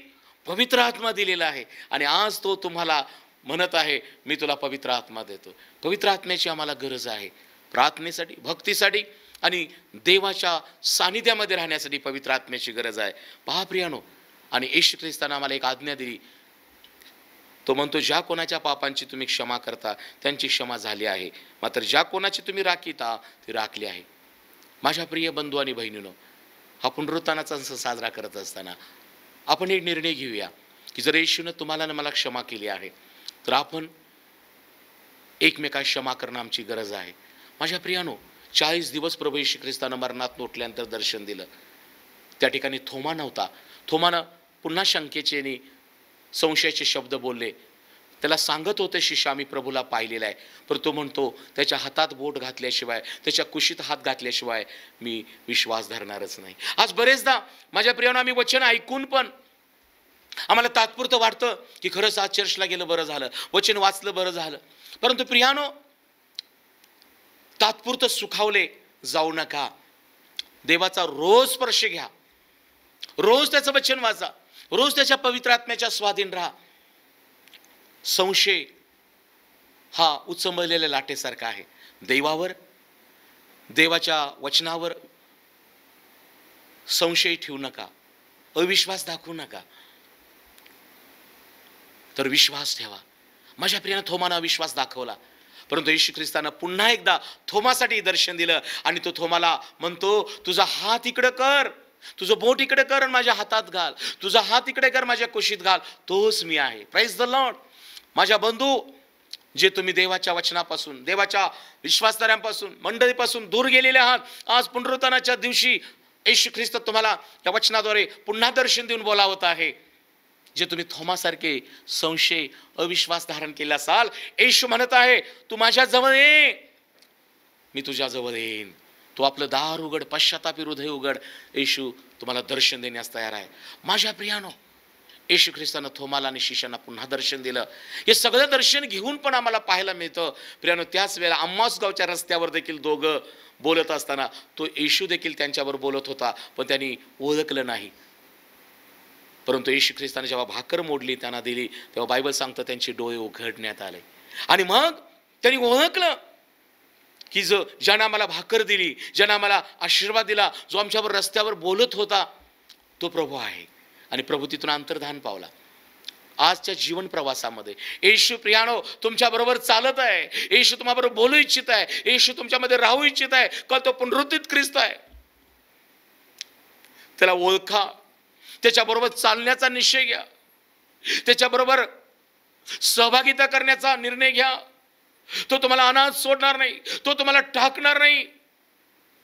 पवित्र आत्मा दिलेला आहे. आणि आज तो तुम्हाला म्हणत आहे, मी तुला पवित्र आत्मा देतो. पवित्र आत्म्याची आम्हाला गरज आहे. प्रार्थनेसाठी, भक्तीसाठी आणि देवाच्या सानिध्यामध्ये राहण्यासाठी पवित्र आत्म्याची गरज आहे. पहा प्रियानो, आणि येशू ख्रिस्तानं आम्हाला एक आज्ञा दिली. तो म्हणतो, ज्या कोणाच्या पापांची तुम्ही क्षमा करता त्यांची क्षमा झाली आहे, मात्र ज्या कोणाची तुम्ही राखीता ती राखली आहे. माझ्या प्रिय बंधू आणि बहिणीनो, हा पुनरुत्थानाचा सण साजरा करत असताना आपण एक निर्णय घेऊया की जर येशूनं तुम्हाला आणि मला क्षमा केली आहे तर आपण एकमेकांना क्षमा करणं आमची गरज आहे. माझ्या प्रियानो, 40 दिवस प्रभू येशू ख्रिस्तानं मरणात उठल्यानंतर दर्शन दिलं. त्या ठिकाणी थोमा नव्हता. थोमानं पुन्हा शंकेचे आणि संशयाचे शब्द बोलले. त्याला सांगत होते शिष्य, आम्ही प्रभूला पाहिलेला आहे, पण तो म्हणतो त्याच्या हातात बोट घातल्याशिवाय, त्याच्या कुशीत हात घातल्याशिवाय मी विश्वास धरणारच नाही. आज बरेचदा माझ्या प्रियानं आम्ही वचन ऐकून पण आम्हाला तात्पुरतं वाटतं की खरंच आज चर्चला गेलं बरं झालं, वचन वाचलं बरं झालं. परंतु प्रियानो, तात्पुरतं सुखावले जाऊ नका. देवाचा रोज स्पर्श घ्या, रोज त्याचं वचन वाचा, रोज त्याच्या पवित्र आत्म्याच्या स्वाधीन राहा. संशय हा उचंबळलेल्या लाटेसारखा आहे. देवावर, देवाच्या वचनावर संशय ठेवू नका, अविश्वास दाखवू नका, तर विश्वास ठेवा. माझ्या प्रियानं थोमानं अविश्वास दाखवला, परंतु येशू ख्रिस्तानं पुन्हा एकदा थोमासाठी दर्शन दिलं आणि तो थोमाला म्हणतो, तुझा हात इकडे कर, तुझं बोट इकडे कर आणि माझ्या हातात घाल, तुझा हात इकडे कर, माझ्या कुशीत घाल, तोच मी आहे. Praise the Lord. माझ्या बंधू, जे तुम्ही देवाच्या वचनापासून, देवाच्या विश्वासधाऱ्यांपासून, मंडळीपासून दूर गेलेले आहात, आज पुनरुत्थानाच्या दिवशी येशू ख्रिस्त तुम्हाला या वचनाद्वारे पुन्हा दर्शन देऊन बोलावत आहे. जे तुम्ही थोमासारखे संशय, अविश्वास धारण केला असाल, येशू म्हणत आहे, तू माझ्या जवळ ये, मी तुझ्या जवळ येईन. तू आपलं दार उघड, पश्चातापी हृदय उघड. येशू तुम्हाला दर्शन देण्यास तयार आहे. माझ्या प्रियानो, येशू ख्रिस्तानं थोमाला आणि शिष्यांना पुन्हा दर्शन दिलं. हे सगळं दर्शन घेऊन पण आम्हाला पाहायला मिळतं प्रियानो, त्याच वेळेला अम्मास गावच्या रस्त्यावर देखील दोघं बोलत असताना तो येशू देखील त्यांच्यावर बोलत होता, पण त्यांनी ओळखलं नाही. परंतु येशू ख्रिस्ताने जेव्हा भाकर मोडली, त्यांना दिली, तेव्हा बायबल सांगतं त्यांचे डोळे उघडण्यात आले आणि मग त्यांनी ओळखलं की ज्यानं आम्हाला भाकर दिली, ज्यानं आम्हाला आशीर्वाद दिला, जो आमच्यावर रस्त्यावर बोलत होता, तो प्रभू आहे. आणि प्रभू तिथून अंतर्धान पावला. आजच्या जीवन प्रवासामध्ये येशू प्रियानो तुमच्या बरोबर चालत आहे. येशू तुम्हाबरोबर बोलू इच्छित आहे. येशू तुमच्यामध्ये राहू इच्छित आहे. का तो पुनरुत्थित ख्रिस्त आहे. त्याला ओळखा, त्याच्याबरोबर चालण्याचा निश्चय घ्या, त्याच्याबरोबर सहभागिता करण्याचा निर्णय घ्या. तो तुम्हाला अनाथ सोडणार नाही, तो तुम्हाला टाकणार नाही.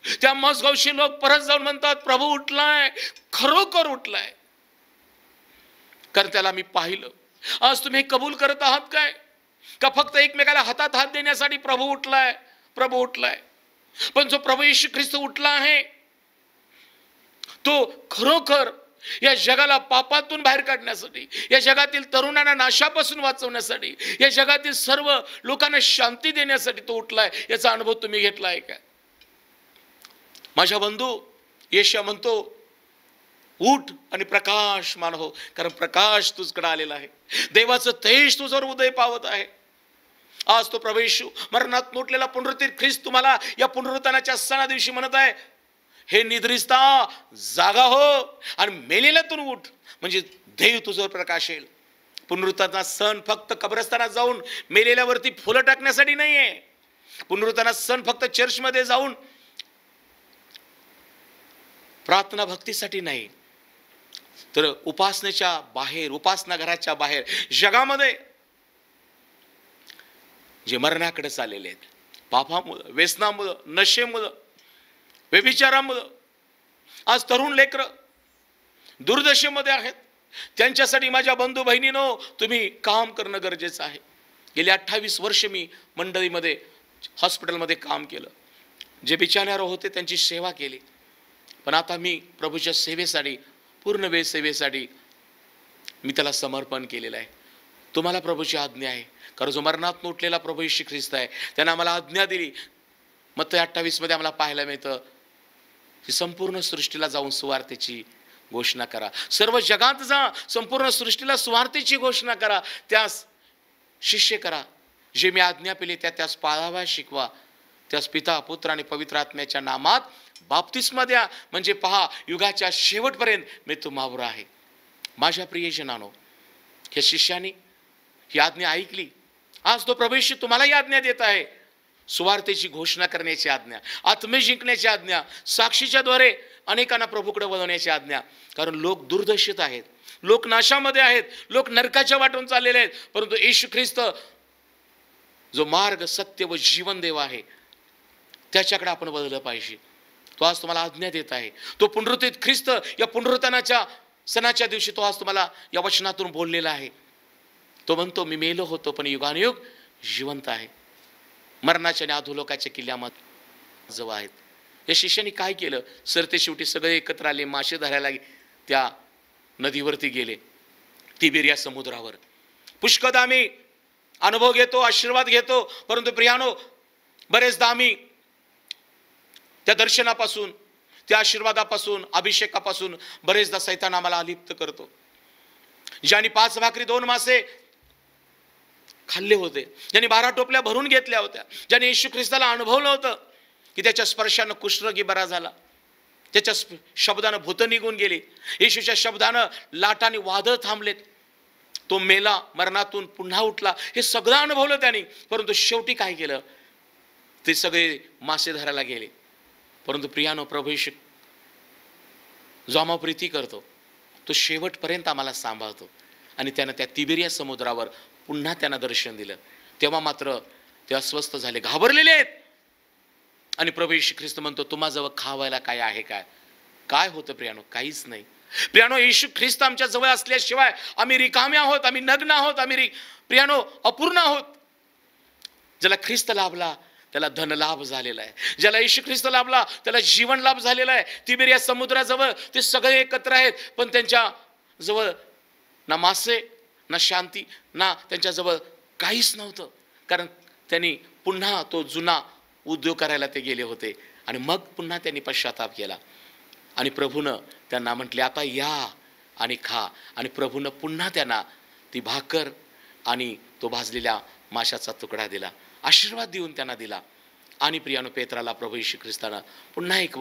त्या मसगावशी लोक परत जाऊन म्हणतात, प्रभू उठलाय, खरोखर उठलाय, कारण त्याला मी पाहिलं. आज तुम्ही कबूल करत आहात काय? का फक्त एकमेकाला हातात हात देण्यासाठी प्रभू उठलाय, प्रभू उठलाय? पण जो प्रभू येशू ख्रिस्त उठला आहे, तो खरोखर या जगाला पापातून बाहेर काढण्यासाठी, या जगातील तरुणांना नाशापासून वाचवण्यासाठी, या जगातील सर्व लोकांना शांती देण्यासाठी तो उठलाय. याचा अनुभव तुम्ही घेतलाय का? माझ्या बंधू, येशू म्हणतो, उठ आणि प्रकाशमान हो, कारण प्रकाश तुझकडे आलेला आहे. देवाचं तेज तुझ्यावर उदय पावत आहे. आज तो प्रभू येशू मरणात उठलेला पुनरुत्थित ख्रिस्त तुम्हाला या पुनरुत्थानाच्या सणा दिवशी म्हणत आहे, हे निद्रिस्ता जागा हो आणि मेलेल्यातून उठ, म्हणजे देव तुझ्यावर प्रकाश येईल. पुनरुत्थानाचा सण फक्त कब्रस्तानात जाऊन मेलेल्यावरती फुलं टाकण्यासाठी नाहीये. पुनरुत्थानाचा सण फक्त चर्चमध्ये जाऊन प्रार्थना भक्तीसाठी नाही, तर उपासनेच्या बाहेर, उपासना घराच्या बाहेर जगामध्ये जे मरणाकडे चाललेले आहेत, पापामुळं, व्यसनामुळं, नशेमुळं, व्यभिचारामुळं, आज तरुण लेकरं दुर्दशेमध्ये आहेत, त्यांच्यासाठी माझ्या बंधू बहिणीनो तुम्ही काम करणं गरजेचं आहे. गेली 28 वर्ष मी मंडळीमध्ये, हॉस्पिटलमध्ये काम केलं. जे बिचाऱ्यावर होते त्यांची सेवा केली. पण आता मी प्रभूच्या सेवेसाठी, पूर्ण वेळ सेवेसाठी मी त्याला समर्पण केलेलं आहे. तुम्हाला प्रभूची आज्ञा आहे, कारण जो मरणात उठलेला प्रभू येशू ख्रिस्त आहे त्याने आम्हाला आज्ञा दिली. मत्ती 28 मध्ये आम्हाला पाहायला मिळतं की संपूर्ण सृष्टीला जाऊन सुवार्तेची घोषणा करा. सर्व जगात जा, संपूर्ण सृष्टीला सुवार्तेची घोषणा करा, त्यास शिष्य करा. जे मी आज्ञा केली त्यास पाळावा, शिकवा. त्यास पिता, पुत्र आणि पवित्र आत्म्याच्या नामात बाप्तिस्मा द्या, म्हणजे पहा युगाच्या शेवटपर्यंत मी तुम्हावर आहे. माझ्या प्रियजनांनो, या शिष्याने ही आज्ञा ऐकली. आज तो प्रभू येशू तुम्हाला ही आज्ञा देत आहे, सुवार्तेची घोषणा करण्याची आज्ञा, आत्मे जिंकण्याची आज्ञा, साक्षीच्या द्वारे अनेकांना प्रभूकडे वळवण्याची आज्ञा. कारण लोक दुर्दशेत आहेत, लोक नाशामध्ये आहेत, लोक नरकाच्या वाटून चाललेले आहेत. परंतु येशू ख्रिस्त जो मार्ग, सत्य व जीवन देव आहे, त्याच्याकडे आपण वळलं पाहिजे. तो आज तुम्हाला आज्ञा देत आहे. तो पुनरुत्थित ख्रिस्त या पुनरुत्थानाच्या सणाच्या दिवशी तो आज तुम्हाला या वचनातून बोललेला आहे. तो म्हणतो, मी मेलो होतो पण युगानुयुग जिवंत आहे. मरणाच्या आणि अधोलोकाच्या किल्ल्यामध्ये जवळ आहेत. या शिष्याने काय केलं? सरते शेवटी सगळे एकत्र आले, मासे धरायला त्या नदीवरती गेले, तिबेरिया समुद्रावर. पुष्कळ आम्ही अनुभव घेतो, आशीर्वाद घेतो, परंतु प्रियानो बरेचदा आम्ही त्या दर्शनापासून, त्या आशीर्वादापासून, अभिषेकापासून बरेचदा सैतान आम्हाला अलिप्त करतो. ज्यांनी 5 भाकरी 2 मासे खाल्ले होते, ज्यांनी 12 टोपल्या भरून घेतल्या होत्या, ज्यांनी येशू ख्रिस्ताला अनुभवलं होतं की त्याच्या स्पर्शानं कुष्ठरोगी बरा झाला, त्याच्या शब्दानं भूत निघून गेली, येशूच्या शब्दानं लाटाने वादळ थांबलेत, तो मेला, मरणातून पुन्हा उठला, हे सगळं अनुभवलं त्यांनी. परंतु शेवटी काय केलं? ते सगळे मासे धरायला गेले. परंतु प्रियानो, प्रभू येशू जो आम्हा प्रीती करतो तो शेवटपर्यंत आम्हाला सांभाळतो. आणि त्यानं त्या तिबेरिया समुद्रावर पुन्हा त्यांना दर्शन दिलं. तेव्हा मात्र ते अस्वस्थ झाले, घाबरलेले आहेत. आणि प्रभू येशू ख्रिस्त म्हणतो, तुम्हाजवळ खावायला काय आहे? काय होतं प्रियानो? काहीच नाही. प्रियानो, येशू ख्रिस्त आमच्या जवळ असल्याशिवाय आम्ही रिकामे आहोत, आम्ही नग्न आहोत, आम्ही प्रियानो अपूर्ण आहोत. ज्याला ख्रिस्त लाभला त्याला धन लाभ झालेला आहे, ज्याला येशू ख्रिस्त लाभला त्याला जीवन लाभ झालेला आहे. तिबेरिया समुद्राजवळ ते सगळे एकत्र आहेत, पण त्यांच्या जवळ ना मासे, ना शांती, ना त्यांच्याजवळ काहीच नव्हतं. कारण त्यांनी पुन्हा तो जुना उद्योग करायला ते गेले होते. आणि मग पुन्हा त्यांनी पश्चाताप केला. आणि प्रभूनं त्यांना म्हटले, आता या आणि खा. आणि प्रभूनं पुन्हा त्यांना ती भाकर आणि तो भाजलेल्या माशाचा तुकडा दिला, आशीर्वाद देऊन त्यांना दिला. आणि प्रियानो, पेत्राला प्रभू येशू ख्रिस्तानं पुन्हा एक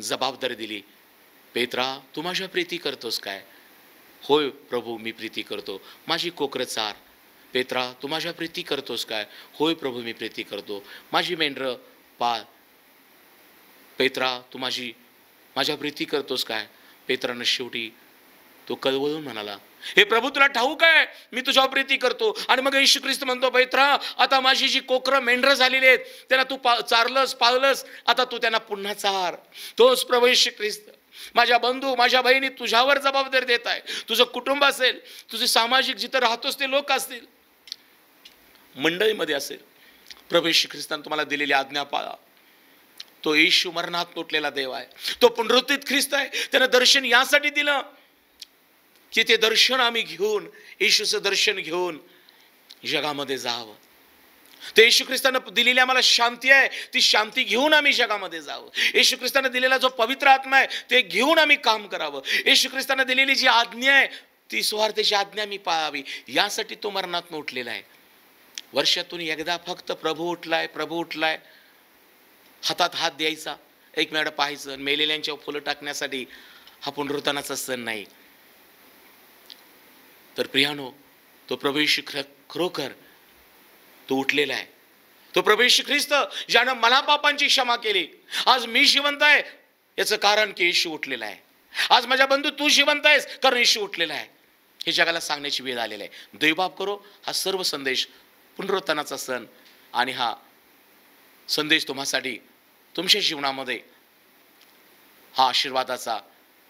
जबाबदारी दिली. पेत्रा, तू माझ्या प्रीती करतोस काय? होय प्रभू, मी प्रीती करतो. माझी कोकरं चार. पेत्रा, तू माझ्या प्रीती करतोस काय? होय प्रभू, मी प्रीती करतो. माझी मेंढरं पाळ. पेत्रा, तू माझ्या प्रीती करतोस काय? पेत्रानं शेवटी तो कळवळून म्हणाला, हे प्रभू, तुला ठाऊक आहे मी तुझ्यावर प्रीती करतो. आणि मग येशू ख्रिस्त म्हणतो, पेत्रा, आता माझी जी कोकरं मेंढरं झालेली आहेत त्यांना तू चारलंस, पाळलंस, आता तू त्यांना पुन्हा चार. तोच प्रभू येशू ख्रिस्त माझ्या बंधू, माझ्या बहिणी तुझ्यावर जबाबदारी देत आहे. तुझं कुटुंब असेल, तुझे सामाजिक जिथं राहतोस ते लोक असतील, मंडळीमध्ये असेल, प्रभू येशू ख्रिस्ताने तुम्हाला दिलेली आज्ञा पाळा. तो येशू मरणात उठलेला देव आहे, तो पुनरुत्थित ख्रिस्त आहे. त्यानं दर्शन यासाठी दिलं की ते दर्शन आम्ही घेऊन, येशूचं दर्शन घेऊन जगामध्ये जावं. ते येशू ख्रिस्तानं दिलेली आम्हाला शांती आहे, ती शांती घेऊन आम्ही जगामध्ये जावं. येशू ख्रिस्तानं दिलेला जो पवित्र आत्मा आहे ते घेऊन आम्ही काम करावं. येशू ख्रिस्तानं दिलेली जी आज्ञा आहे ती सुवार्थेची आज्ञा मी पाळावी. यासाठी तो मरणातून उठलेला आहे. वर्षातून एकदा फक्त प्रभू उठलाय हातात हात द्यायचा, एकमेकांना पाहायचं, मेलेल्यांच्यावर फुलं टाकण्यासाठी हा पुनरुत्थानाचा सण नाही. तर प्रियानो, तो प्रभू येशू खरोखर तो उठलेला आहे. तो प्रभू येशू ख्रिस्त ज्यानं मला पापांची क्षमा केली. आज मी जिवंत आहे याचं कारण की येशू उठलेला आहे. आज माझ्या बंधू तू जिवंत आहेस कारण येशू उठलेला आहे. हे जगाला सांगण्याची वेळ आलेली आहे. दैवबाप करो हा सर्व संदेश पुनरुत्थानाचा सण आणि हा संदेश तुम्हासाठी तुमच्या जीवनामध्ये हा आशीर्वादाचा,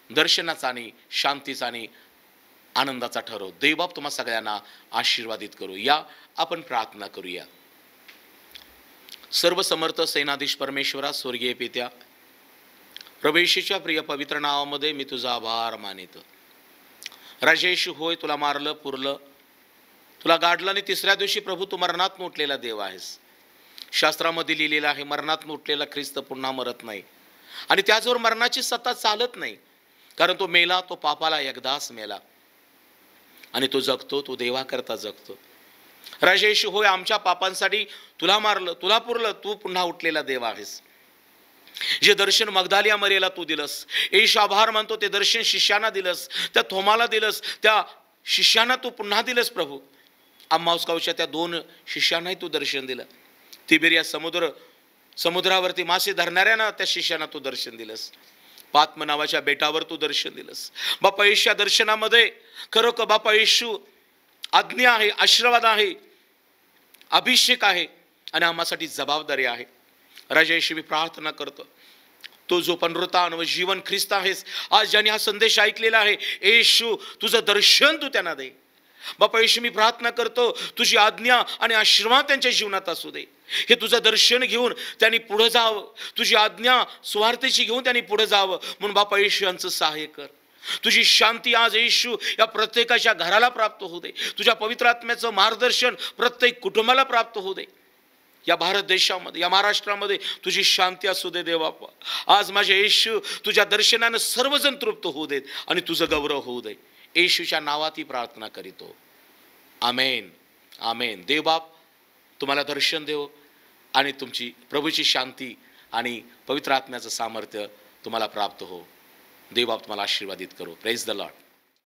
दर्शनाचा आणि शांतीचा आणि आनंदाचा ठरव. दैवबाप तुम्हा सगळ्यांना आशीर्वादित करू. या आपण प्रार्थना करूया. सर्व समर्थ सेनाधीश परमेश्वरा, स्वर्गीय पित्या, प्रभू येशूच्या प्रिय पवित्र नावामध्ये मी तुझा आभार मानितो. राजा येशू, होय तुला मारलं, पुरलं, तुला गाडलं आणि तिसऱ्या दिवशी प्रभू तू मरणात उठलेला देव आहेस. शास्त्रामध्ये लिहिलेलं आहे मरणात उठलेला ख्रिस्त पुन्हा मरत नाही आणि त्याचवर मरणाची सत्ता चालत नाही, कारण तो मेला, तो पापाला एकदाच मेला आणि तो जगतो, तो देवाकरता जगतो. राजा येशू, होय आमच्या पापांसाठी तुला मारलं, तुला पुरलं, तू पुन्हा उठलेला देव आहेस. जे दर्शन मगदालिया मरियेला तू दिलंस, येशू आभार मानतो, ते दर्शन शिष्यांना दिलंस, त्या थोमाला दिलंस, त्या शिष्यांना तू पुन्हा दिलंस. प्रभू अम्माऊस गावच्या त्या 2 शिष्यांनाही तू दर्शन दिलं. तिबेरिया समुद्रावरती मासे धरणाऱ्यांना त्या शिष्यांना तू दर्शन दिलंस. पात्म नावाच्या बेटावर तू दर्शन दिलंस. बापा येशूच्या दर्शनामध्ये खरोखर बापा येशू आज्ञा आहे, आशीर्वाद आहे, अभिषेक आहे आणि आम्हासाठी जबाबदारी आहे. राजा येशू, मी प्रार्थना करतो, तो जो पुनरुत्थान व जीवन ख्रिस्त आहेस, आज ज्यांनी हा संदेश ऐकलेला आहे, येशू तुझं दर्शन तू त्यांना दे. बापा येशू, मी प्रार्थना करतो, तुझी आज्ञा आणि आशीर्वाद त्यांच्या जीवनात असू दे. हे तुझं दर्शन घेऊन त्यांनी पुढे जावं, तुझी आज्ञा सुवार्थेची घेऊन त्यांनी पुढे जावं. म्हणून बापा येशू यांचं सहाय्य कर. तुझी शांती आज येशू या प्रत्येकाच्या घराला प्राप्त होऊ दे. तुझ्या पवित्र आत्म्याचं मार्गदर्शन प्रत्येक कुटुंबाला प्राप्त होऊ दे. या भारत देशामध्ये, या महाराष्ट्रामध्ये तुझी शांती असू दे देवापा. आज माझे येशू तुझ्या दर्शनानं सर्वजण तृप्त होऊ देत आणि तुझं गौरव होऊ दे. येशूच्या नावात ही प्रार्थना करीतो. आमेन, आमेन. देवबाप तुम्हाला दर्शन देव आणि तुमची प्रभूची शांती आणि पवित्र आत्म्याचं सामर्थ्य तुम्हाला प्राप्त हो. देवबाप तुम्हाला आशीर्वादित करो. Praise the Lord.